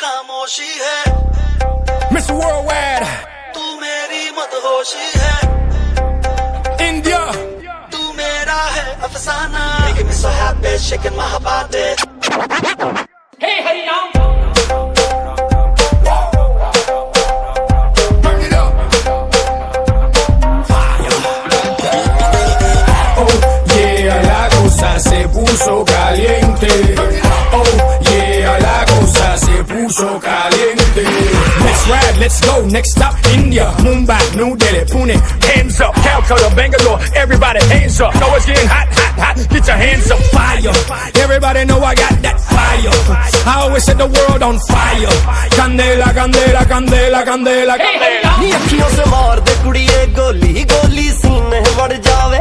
खामोशी है Mr. Worldwide, तू मेरी मदहोशी है India. तू मेरा है अफसाना Making me so happy shaking my body Hey Harinam. Burn it up. Oh yeah, la cosa se puso caliente. Oh yeah, la cosa se puso caliente. Let's ride, let's go. Next stop, India, Mumbai, New Delhi, Pune. Hands up, Calcutta, Bangalore. Everybody, hands up. Know it's getting hot, hot, hot. Get your hands up, fire. Everybody know I got that fire. I always set the world on fire. Candela, candela, candela, candela, candela. नी अखियों से मार दे कुड़िए गोली गोली सीने बढ़ जावे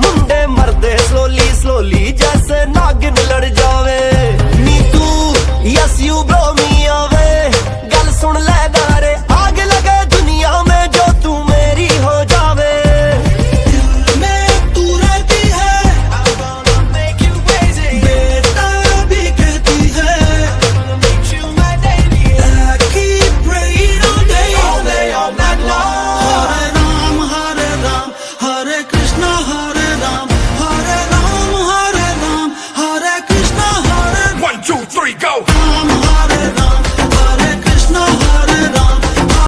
मुंडे मरदे slowly slowly जैसे नागिन लड़ जावे नी तू यस यू ब्रो मी